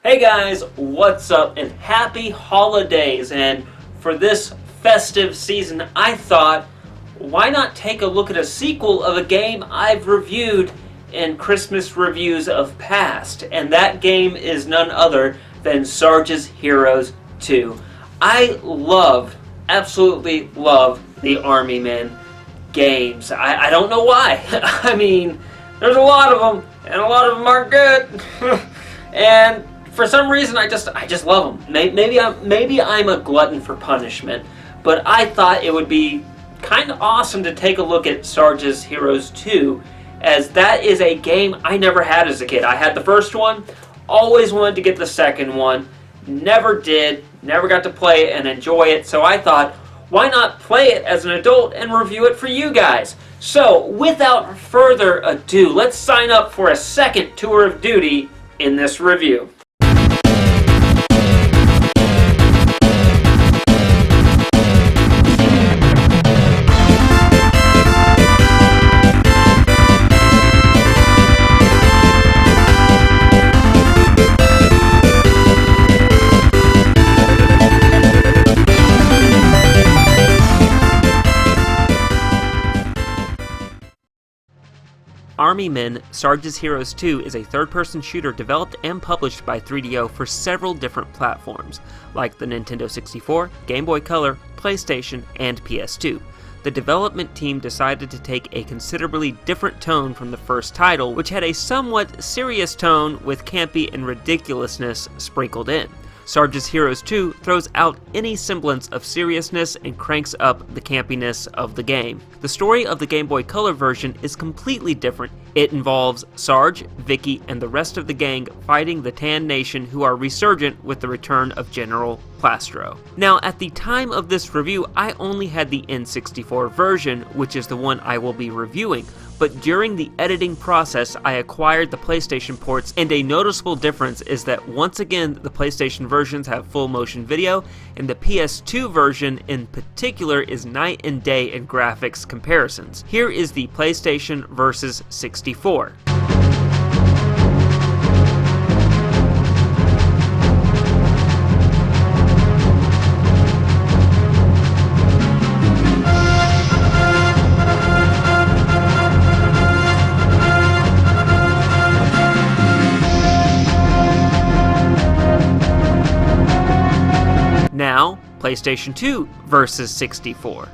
Hey guys, what's up and happy holidays, and for this festive season I thought, why not take a look at a sequel of a game I've reviewed in Christmas reviews of past, and that game is none other than Sarges Heroes 2. I absolutely love the Army Men games. I don't know why. I mean, there's a lot of them, and a lot of them aren't good. And for some reason, I just love them. Maybe I'm a glutton for punishment, but I thought it would be kind of awesome to take a look at Sarges Heroes 2, as that is a game I never had as a kid. I had the first one, always wanted to get the second one, never did, never got to play it and enjoy it, so I thought, why not play it as an adult and review it for you guys? So, without further ado, let's sign up for a second tour of duty in this review. Army Men Sarges Heroes 2 is a third-person shooter developed and published by 3DO for several different platforms, like the Nintendo 64, Game Boy Color, PlayStation, and PS2. The development team decided to take a considerably different tone from the first title, which had a somewhat serious tone with campy and ridiculousness sprinkled in. Sarges Heroes 2 throws out any semblance of seriousness and cranks up the campiness of the game. The story of the Game Boy Color version is completely different. It involves Sarge, Vicky, and the rest of the gang fighting the Tan Nation, who are resurgent with the return of General Plastro. Now, at the time of this review, I only had the N64 version, which is the one I will be reviewing. But during the editing process, I acquired the PlayStation ports, and a noticeable difference is that once again, the PlayStation versions have full motion video, and the PS2 version in particular is night and day in graphics comparisons. Here is the PlayStation versus 64. Now, PlayStation 2 versus 64.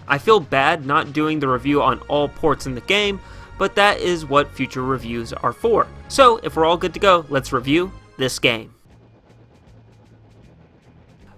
I feel bad not doing the review on all ports in the game, but that is what future reviews are for. So, if we're all good to go, let's review this game.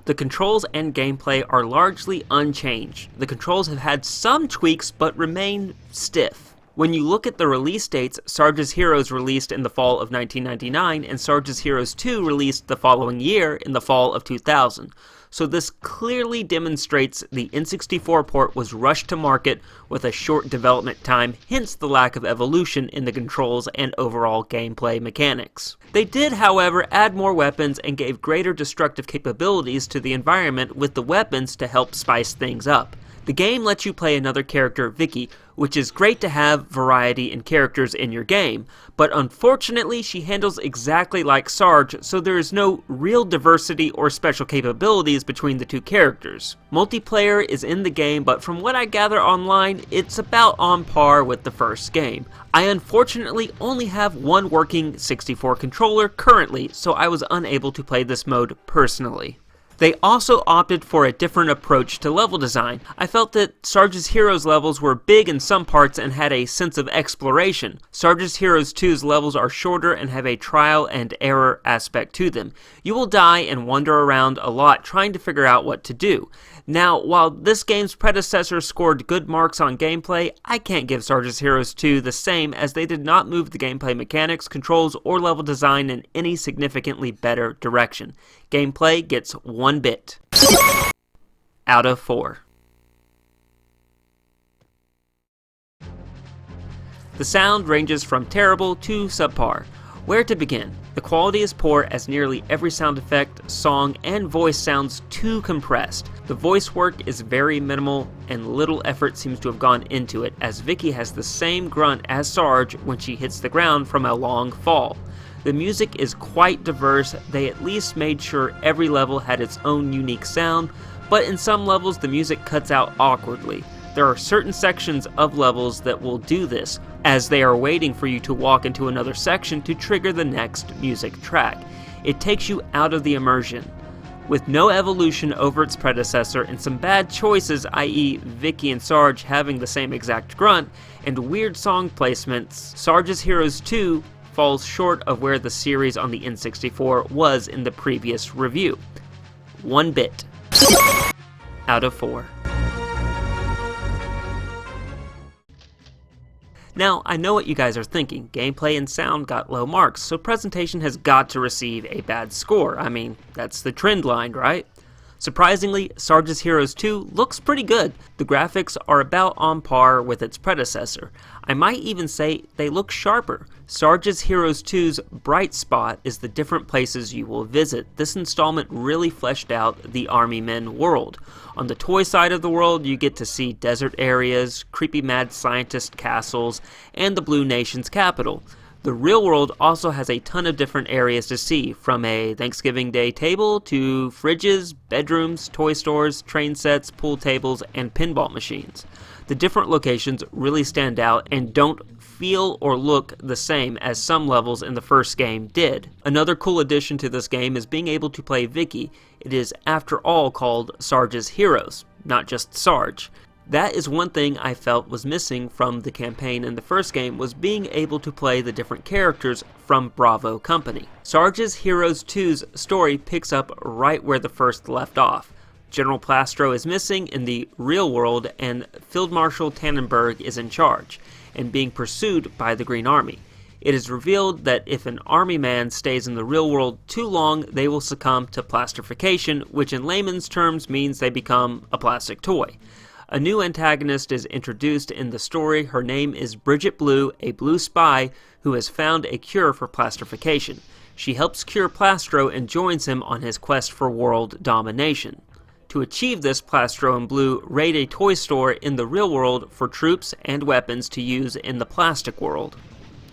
The controls and gameplay are largely unchanged. The controls have had some tweaks but remain stiff. When you look at the release dates, Sarges Heroes released in the fall of 1999 and Sarges Heroes 2 released the following year in the fall of 2000. So this clearly demonstrates the N64 port was rushed to market with a short development time, hence the lack of evolution in the controls and overall gameplay mechanics. They did, however, add more weapons and gave greater destructive capabilities to the environment with the weapons to help spice things up. The game lets you play another character, Vicky, which is great to have variety in characters in your game, but unfortunately she handles exactly like Sarge, so there is no real diversity or special capabilities between the two characters. Multiplayer is in the game, but from what I gather online, it's about on par with the first game. I unfortunately only have one working 64 controller currently, so I was unable to play this mode personally. They also opted for a different approach to level design. I felt that Sarges Heroes levels were big in some parts and had a sense of exploration. Sarges Heroes 2's levels are shorter and have a trial and error aspect to them. You will die and wander around a lot trying to figure out what to do. Now, while this game's predecessor scored good marks on gameplay, I can't give Sarges Heroes 2 the same, as they did not move the gameplay mechanics, controls, or level design in any significantly better direction. Gameplay gets 1 bit out of 4. The sound ranges from terrible to subpar. Where to begin? The quality is poor as nearly every sound effect, song, and voice sounds too compressed. The voice work is very minimal and little effort seems to have gone into it, as Vicky has the same grunt as Sarge when she hits the ground from a long fall. The music is quite diverse. They at least made sure every level had its own unique sound, but in some levels the music cuts out awkwardly. There are certain sections of levels that will do this, as they are waiting for you to walk into another section to trigger the next music track. It takes you out of the immersion. With no evolution over its predecessor and some bad choices, i.e. Vicky and Sarge having the same exact grunt, and weird song placements, Sarge's Heroes 2 falls short of where the series on the N64 was in the previous review. 1 bit out of 4. Now, I know what you guys are thinking. Gameplay and sound got low marks, so presentation has got to receive a bad score. I mean, that's the trend line, right? Surprisingly, Sarge's Heroes 2 looks pretty good. The graphics are about on par with its predecessor. I might even say they look sharper. Sarge's Heroes 2's bright spot is the different places you will visit. This installment really fleshed out the Army Men world. On the toy side of the world, you get to see desert areas, creepy mad scientist castles, and the Blue Nation's capital. The real world also has a ton of different areas to see, from a Thanksgiving Day table to fridges, bedrooms, toy stores, train sets, pool tables, and pinball machines. The different locations really stand out and don't feel or look the same as some levels in the first game did. Another cool addition to this game is being able to play Vicky. It is, after all, called Sarge's Heroes, not just Sarge. That is one thing I felt was missing from the campaign in the first game, was being able to play the different characters from Bravo Company. Sarge's Heroes 2's story picks up right where the first left off. General Plastro is missing in the real world, and Field Marshal Tannenberg is in charge, and being pursued by the Green Army. It is revealed that if an army man stays in the real world too long, they will succumb to plastification, which in layman's terms means they become a plastic toy. A new antagonist is introduced in the story. Her name is Bridget Blue, a blue spy who has found a cure for plastification. She helps cure Plastro and joins him on his quest for world domination. To achieve this, Plastro and Blue raid a toy store in the real world for troops and weapons to use in the plastic world.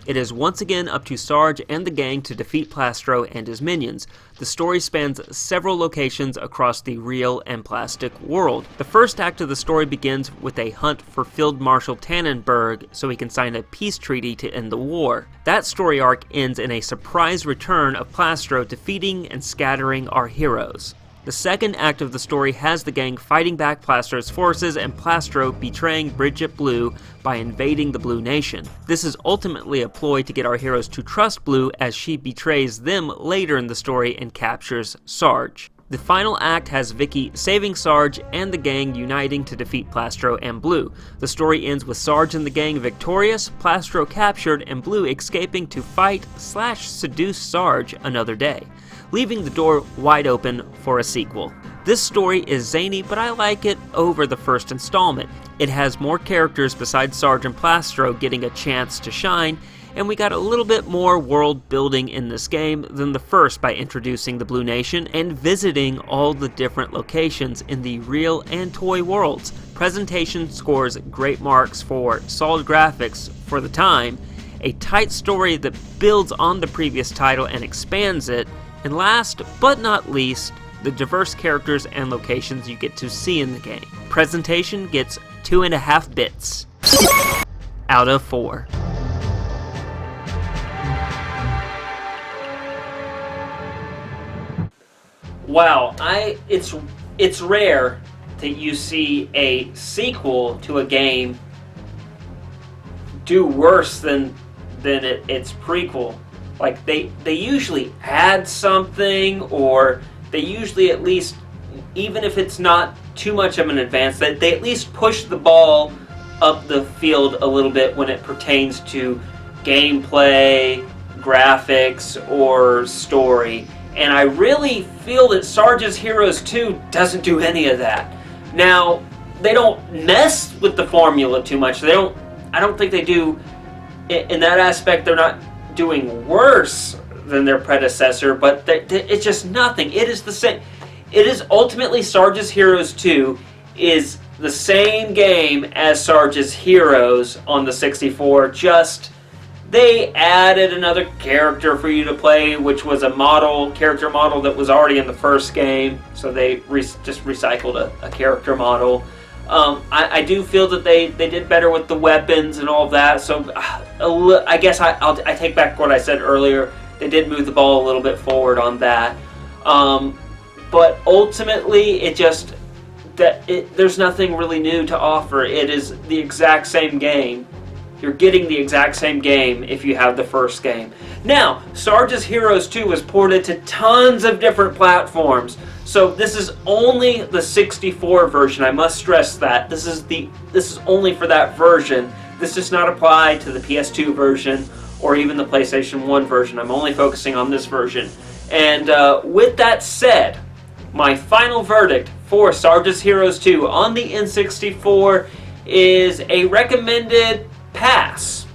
It is once again up to Sarge and the gang to defeat Plastro and his minions. The story spans several locations across the real and plastic world. The first act of the story begins with a hunt for Field Marshal Tannenberg so he can sign a peace treaty to end the war. That story arc ends in a surprise return of Plastro defeating and scattering our heroes. The second act of the story has the gang fighting back Plastro's forces and Plastro betraying Bridget Blue by invading the Blue Nation. This is ultimately a ploy to get our heroes to trust Blue, as she betrays them later in the story and captures Sarge. The final act has Vicky saving Sarge and the gang uniting to defeat Plastro and Blue. The story ends with Sarge and the gang victorious, Plastro captured, and Blue escaping to fight/seduce Sarge another day, leaving the door wide open for a sequel. This story is zany, but I like it over the first installment. It has more characters besides Sarge and Plastro getting a chance to shine, and we got a little bit more world building in this game than the first by introducing the Blue Nation and visiting all the different locations in the real and toy worlds. Presentation scores great marks for solid graphics for the time, a tight story that builds on the previous title and expands it, and last but not least, the diverse characters and locations you get to see in the game. Presentation gets 2.5 bits out of 4. Wow, it's rare that you see a sequel to a game do worse than its prequel. Like, they usually add something, or they usually at least, even if it's not too much of an advance, that they at least push the ball up the field a little bit when it pertains to gameplay, graphics, or story. And I really feel that Sarge's Heroes 2 doesn't do any of that. Now, they don't mess with the formula too much. I don't think they do in that aspect, they're not doing worse than their predecessor, but it's just nothing. It is the same. It is ultimately Sarge's Heroes 2 is the same game as Sarge's Heroes on the 64, just they added another character for you to play, which was a character model that was already in the first game, so they just recycled a character model. I do feel that they did better with the weapons and all of that, so I guess I take back what I said earlier. They did move the ball a little bit forward on that. But ultimately, there's nothing really new to offer. It is the exact same game. You're getting the exact same game if you have the first game. Now, Sarge's Heroes 2 was ported to tons of different platforms. So this is only the 64 version. I must stress that. This is only for that version. This does not apply to the PS2 version or even the PlayStation 1 version. I'm only focusing on this version. And with that said, my final verdict for Sarge's Heroes 2 on the N64 is a recommended pass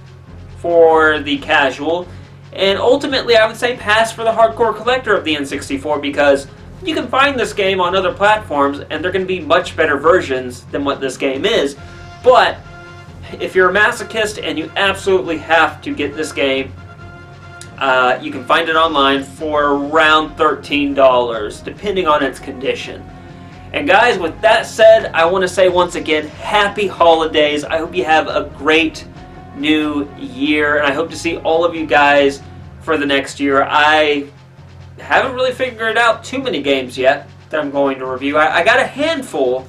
for the casual, and ultimately I would say pass for the hardcore collector of the N64, because you can find this game on other platforms and they're going to be much better versions than what this game is. But if you're a masochist and you absolutely have to get this game, you can find it online for around $13, depending on its condition. And guys, with that said, I want to say once again, happy holidays. I hope you have a great new year, and I hope to see all of you guys for the next year. I haven't really figured out too many games yet that I'm going to review. I got a handful,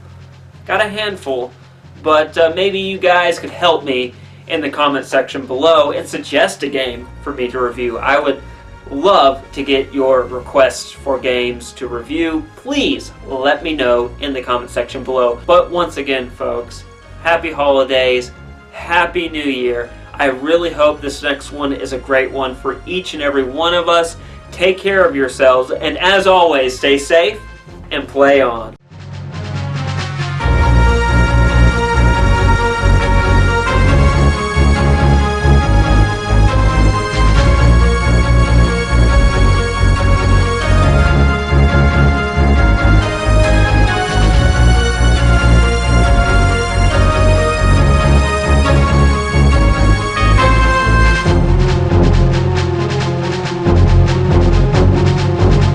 but maybe you guys could help me in the comment section below and suggest a game for me to review. I would love to get your requests for games to review. Please let me know in the comment section below. But once again, folks, happy holidays, happy new year. I really hope this next one is a great one for each and every one of us. Take care of yourselves, and as always, stay safe and play on.